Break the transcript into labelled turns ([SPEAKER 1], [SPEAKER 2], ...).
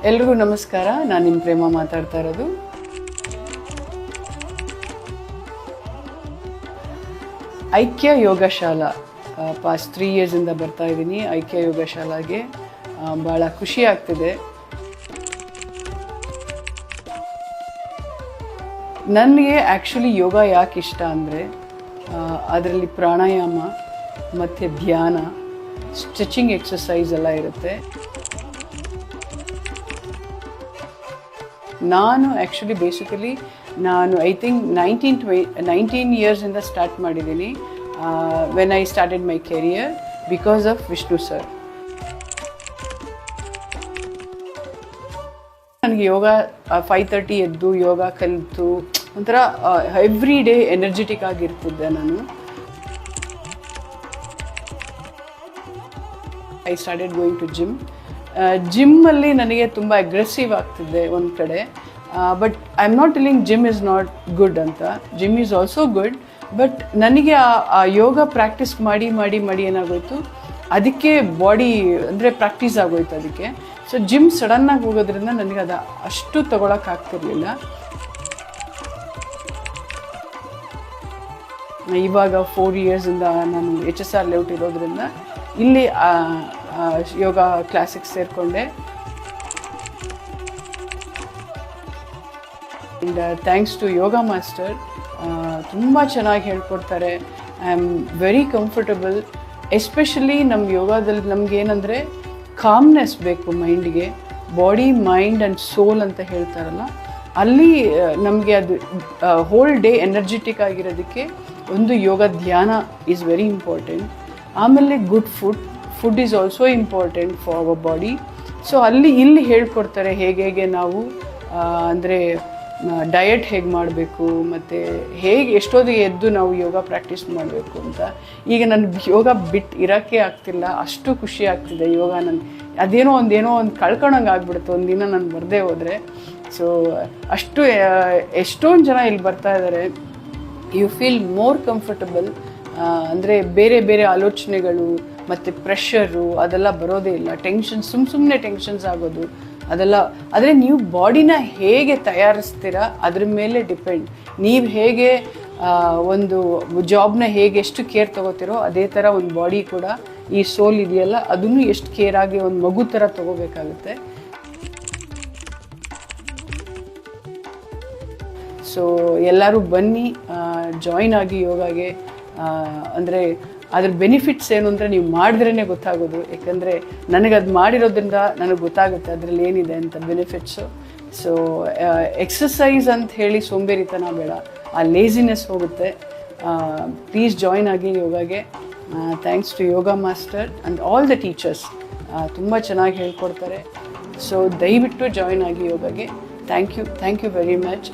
[SPEAKER 1] ಎಲ್ರಿಗೂ ನಮಸ್ಕಾರ. ನಾನು ನಿಮ್ಮ ಪ್ರೇಮ ಮಾತಾಡ್ತಾ ಇರೋದು. ಐಕ್ಯ ಯೋಗಶಾಲಾ ಪಾಸ್ಟ್ 3 ಇಯರ್ಸಿಂದ ಬರ್ತಾ ಇದ್ದೀನಿ. ಐಕ್ಯ ಯೋಗಶಾಲಾಗೆ ಭಾಳ ಖುಷಿ ಆಗ್ತಿದೆ. ನನಗೆ ಆ್ಯಕ್ಚುಲಿ ಯೋಗ ಯಾಕೆ ಇಷ್ಟ ಅಂದರೆ ಅದರಲ್ಲಿ ಪ್ರಾಣಾಯಾಮ ಮತ್ತು ಧ್ಯಾನ, ಸ್ಟ್ರೆಚಿಂಗ್ ಎಕ್ಸಸೈಸ್ ಎಲ್ಲ ಇರುತ್ತೆ. ನಾನು ಆ್ಯಕ್ಚುಲಿ ಬೇಸಿಕಲಿ ಐ ಥಿಂಕ್ 19 ಇಯರ್ಸಿಂದ ಸ್ಟಾರ್ಟ್ ಮಾಡಿದ್ದೀನಿ. When I started my career because of Vishnu sir. ನನಗೆ ಯೋಗ 5:30 ಎದ್ದು ಯೋಗ ಕಲಿತು ಒಂಥರ ಎವ್ರಿ ಡೇ ಎನರ್ಜೆಟಿಕ್ ಆಗಿರ್ತಿದ್ದೆ ನಾನು. ಐ ಸ್ಟಾರ್ಟೆಡ್ ಗೋಯಿಂಗ್ ಟು ಜಿಮ್ಮಲ್ಲಿ ನನಗೆ ತುಂಬ ಅಗ್ರೆಸಿವ್ ಆಗ್ತಿದ್ದೆ ಒಂದು ಕಡೆ. But I am not telling gym is not good ಅಂತ. Gym is also good. But ನನಗೆ ಆ ಯೋಗ ಪ್ರಾಕ್ಟೀಸ್ ಮಾಡಿ ಮಾಡಿ ಮಾಡಿ ಏನಾಗೋಯ್ತು, ಅದಕ್ಕೆ ಬಾಡಿ ಅಂದರೆ ಪ್ರಾಕ್ಟೀಸ್ ಆಗೋಯ್ತು ಅದಕ್ಕೆ. ಸೊ ಜಿಮ್ ಸಡನ್ನಾಗಿ ಹೋಗೋದ್ರಿಂದ ನನಗೆ ಅದು ಅಷ್ಟು ತೊಗೊಳಕ್ಕಾಗ್ತಿರ್ಲಿಲ್ಲ. ಇವಾಗ 4 ಇಯರ್ಸಿಂದ ನಾನು HSR ಲೇಔಟ್ ಇರೋದ್ರಿಂದ ಇಲ್ಲಿ ಯೋಗ ಕ್ಲಾಸಿಗೆ ಸೇರಿಕೊಂಡೆ. And thanks to yoga master. ತುಂಬ ಚೆನ್ನಾಗಿ ಹೇಳ್ಕೊಡ್ತಾರೆ. I am very comfortable. Especially ನಮ್ಮ ಯೋಗದಲ್ಲಿ ನಮಗೇನೆಂದರೆ ಕಾಮ್ನೆಸ್ ಬೇಕು ಮೈಂಡ್ಗೆ. ಬಾಡಿ, ಮೈಂಡ್ ಆ್ಯಂಡ್ ಸೋಲ್ ಅಂತ ಹೇಳ್ತಾರಲ್ಲ, ಅಲ್ಲಿ ನಮಗೆ ಅದು ಹೋಲ್ ಡೇ ಎನರ್ಜೆಟಿಕ್ ಆಗಿರೋದಕ್ಕೆ ಒಂದು ಯೋಗ ಧ್ಯಾನ ಈಸ್ ವೆರಿ ಇಂಪಾರ್ಟೆಂಟ್. ಆಮೇಲೆ good food is also important for our body. So ಇಲ್ಲಿ ಹೇಳ್ಕೊಡ್ತಾರೆ ಹೇಗೆ ನಾವು ಅಂದರೆ ಡಯಟ್ ಹೇಗೆ ಮಾಡಬೇಕು ಮತ್ತು ಹೇಗೆ ಎಷ್ಟೊತ್ತಿಗೆ ಎದ್ದು ನಾವು ಯೋಗ ಪ್ರಾಕ್ಟೀಸ್ ಮಾಡಬೇಕು ಅಂತ. ಈಗ ನನಗೆ ಯೋಗ ಬಿಟ್ಟು ಇರೋಕ್ಕೆ ಆಗ್ತಿಲ್ಲ, ಅಷ್ಟು ಖುಷಿ ಆಗ್ತಿದೆ ಯೋಗ. ನನಗೆ ಏನೋ ಒಂದು ಕಳ್ಕೊಳಂಗೆ ಆಗ್ಬಿಡುತ್ತೆ ಒಂದಿನ ನಾನು ಬರದೇ ಹೋದರೆ. ಸೊ ಎಷ್ಟೊಂದು ಜನ ಇಲ್ಲಿ ಬರ್ತಾ ಇದ್ದಾರೆ. You feel more comfortable. ಅಂದರೆ ಬೇರೆ ಬೇರೆ ಆಲೋಚನೆಗಳು ಮತ್ತು ಪ್ರೆಷರು ಅದೆಲ್ಲ ಬರೋದೇ ಇಲ್ಲ. ಸುಮ್ಮನೆ ಟೆನ್ಷನ್ಸ್ ಆಗೋದು ಅದೆಲ್ಲ. ಆದರೆ ನೀವು ಬಾಡಿನ ಹೇಗೆ ತಯಾರಿಸ್ತೀರಾ ಅದ್ರ ಮೇಲೆ ಡಿಪೆಂಡ್. ನೀವು ಹೇಗೆ ಒಂದು ಜಾಬ್ನ ಹೇಗೆ ಎಷ್ಟು ಕೇರ್ ತೊಗೋತೀರೋ ಅದೇ ಥರ ಒಂದು ಬಾಡಿ ಕೂಡ, ಈ ಸೋಲ್ ಇದೆಯಲ್ಲ ಅದನ್ನು ಎಷ್ಟು ಕೇರ್ ಆಗಿ ಒಂದು ಮಗು ಥರ ತೊಗೋಬೇಕಾಗುತ್ತೆ. ಸೊ ಎಲ್ಲರೂ ಬನ್ನಿ, ಜಾಯಿನ್ ಆಗಿ ಯೋಗಾಗೆ. ಅಂದರೆ ಅದ್ರ ಬೆನಿಫಿಟ್ಸ್ ಏನು ಅಂದರೆ ನೀವು ಮಾಡಿದ್ರೇ ಗೊತ್ತಾಗೋದು. ಯಾಕಂದರೆ ನನಗದು ಮಾಡಿರೋದ್ರಿಂದ ನನಗೆ ಗೊತ್ತಾಗುತ್ತೆ ಅದರಲ್ಲಿ ಏನಿದೆ ಅಂತ ಬೆನಿಫಿಟ್ಸು. ಸೊ ಎಕ್ಸಸೈಸ್ ಅಂತ ಹೇಳಿ ಸೋಂಬೇರಿತನ ಬೇಡ, ಆ ಲೇಜಿನೆಸ್ ಹೋಗುತ್ತೆ. ಪ್ಲೀಸ್ ಜಾಯಿನ್ ಆಗಿ ಯೋಗಾಗೆ. Thanks to yoga master and all the teachers. ತುಂಬ ಚೆನ್ನಾಗಿ ಹೇಳ್ಕೊಡ್ತಾರೆ. ಸೊ ದಯವಿಟ್ಟು ಜಾಯಿನ್ ಆಗಿ ಯೋಗಾಗೆ. Thank you very much.